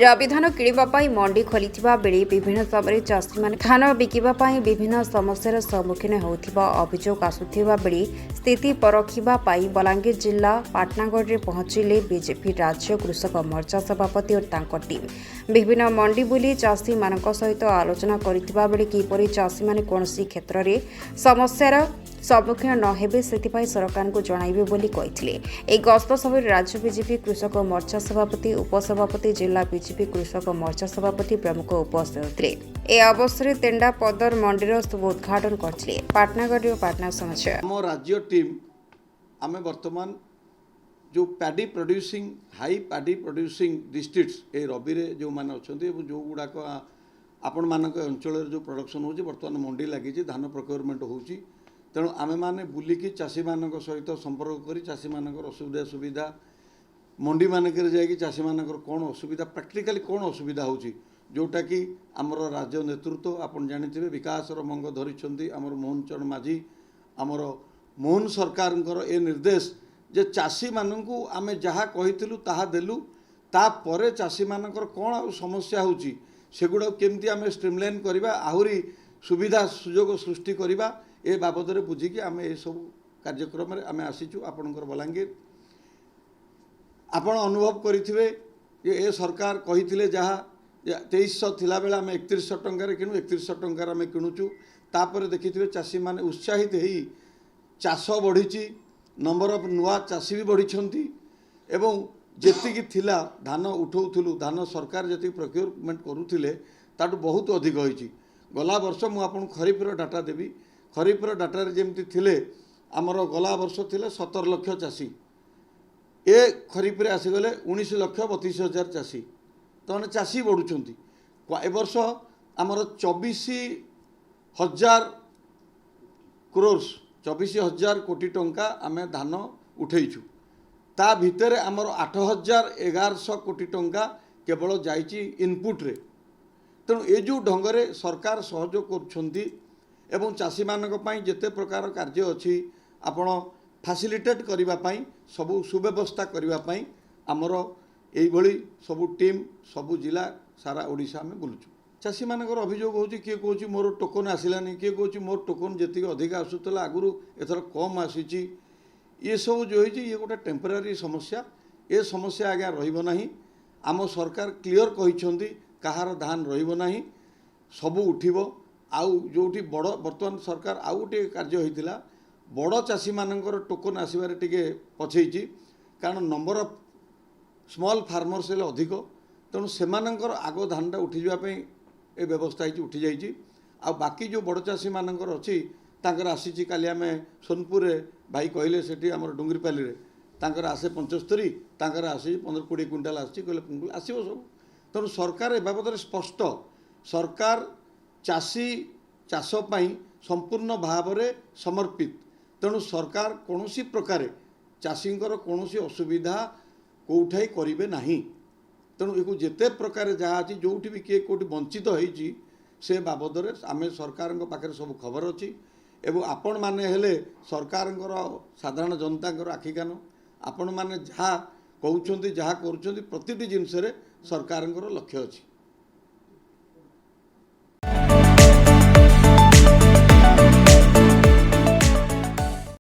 रबी धान किणवाई मंडी खोली बेले विभिन्न समय चाषी मैंने धान बिकवा विभिन्न समस्यार सम्मुखीन होता अभियोग आसुवा बेले स्थिति परखा बलांगीर जिला पाटनागढ़ में पहुंचले बीजेपी राज्य कृषक मोर्चा सभापति और तांको टीम विभिन्न मंडी बुली चाषी मान सहित आलोचना करथिबा बेले किपरि चाषी मैंने कौन क्षेत्र में समस्यार सम्मुखीन न हेबे सेथिपाई सरकार को जणाइबे बोली कहिथिले। ए गस्त समय राज्य बीजेपी कृषक मोर्चा सभापति उपसभापति जिला बीजेपी कृषक मोर्चा सभापति प्रमुख उपस्थित होते। ए अवसर में तेंडा पदर मंडीर शुभ उद्घाटन करथिले। पाटनागढ़ और पाटना समाचार आम राज्य टीम आम वर्तमान जो paddy producing high paddy producing districts ए रबी रे जो माने अछंती जो गुड़ाक आपण मानक अंचल जो प्रोडक्शन होची वर्तमान मंडी लगी धान प्रोक्योरमेंट होची तेणु आमे माने बुलिकी चाषी मानक सहित संपर्क करी चाषी मानकर असुविधा सुविधा मंडी मानक जाकि चाषी मानकर कौन असुविधा प्रैक्टिकली कौन असुविधा होची जोटा कि आमर राज्य नेतृत्व आपन जानिथिबे विकास मंग धरिछंती आमर मोहन चरण माझी आमर मोहन सरकारंकर ए निर्देश जे चाषी मानकू आमे जहा कहिथिलु ताहा देलु ता परे चाषी मानकर कौन आ समस्या होची सेगुडा केमती आमे स्ट्रीमलाइन करिबा आहुरी सुविधा सुजोग सृष्टि करिबा ए बाबद में बुझिकी आम ये सब कार्यक्रम आम आसीचु आपणकर बलांगीर आपण अनुभव करेंगे ए सरकार कही जहाँ 2300 थिला बेला आम 3100 टंकार किणु 3100 टंकार आम किणुचु तापर देखिए चाषी मैंने उत्साहित हो चाष बढ़ी नंबर ऑफ नुआ चाषी भी बढ़ी एवं जेतिकी थिला धान उठाऊलु धान सरकार जी प्रोक्योरमेंट करुले ताठू बहुत अधिक होती गला वर्ष मुझे खरीफर डाटा देवी खरीफर डाटारे जमती थिले आमर गला वर्ष थिले 17 लाख चाषी ए खरीफ रे आसीगले 19 लाख 32 हजार चाषी तो मैंने चाषी बढ़ुंट ए वर्ष आमर 24,000 क्रोर्स 24,000 कोटी टंका आम धान उठेइछु ता भितर आमर 8,1100 कोटी टंका केवल जाइछि इनपुट रे तेणु ए जो ढंगरे सरकार सहयोग करुछंती एवं चाषी मानक पई जेते प्रकार कार्य अच्छी आपण फैसिलिटेट करिबा पई सबु सुव्यवस्था करिबा पई आमर एई भली सबु टीम सबु जिला सारा ओडिशा में बुलुछु चाषी मानकर अभियोग होची किए कहूची मोर टोकन आसिलानी किए कहूची मोर टोकन जेतिक अधिक आसुतला आगुरु एथर कम आसीची ये सब जो होईची ये गोटे टेम्पररी समस्या ए समस्या आज्ञा रहिबो नाही आम सरकार क्लियर कहिछंती कहार धान रहिबो नाही सबु उठिबो आउ जोटी बड़ बर्तमान सरकार आउ गोटे कार्य होता बड़ चाषी मानकर टोकन आसबार टे पछेची कारण नंबर ऑफ स्मॉल फार्मर्स हेले अधिक तेणु सेमानंकर आग धानटा उठी जावाई ए व्यवस्था ही उठी जाइए आ बाकी जो बड़ चाषी मानकर अच्छी तांकर आसी काली आम सोनपुर भाई कहले से आम डुंगरीपाली तांकर आसे 75 तांकर आसी 15-20 क्विंटाल आसी कहले आसो सब तेणु सरकार ए बाबद स्पष्ट सरकार चाषी चाष पाई संपूर्ण भाव में समर्पित तेणु सरकार कौन प्रकार चाषींकर कौन असुविधा कौठाई करेंगे नहीं तेणु ये जिते प्रकार जहाँ अच्छी जो भी किए कौटी वंचित होती से बाबद में आम सरकार पाखे सब खबर अच्छी एवं आपण मैंने हेले सरकार साधारण जनता आखि कान आपण मैंने जहाँ कहते जहाँ कर प्रति जिनस सरकार लक्ष्य अच्छी।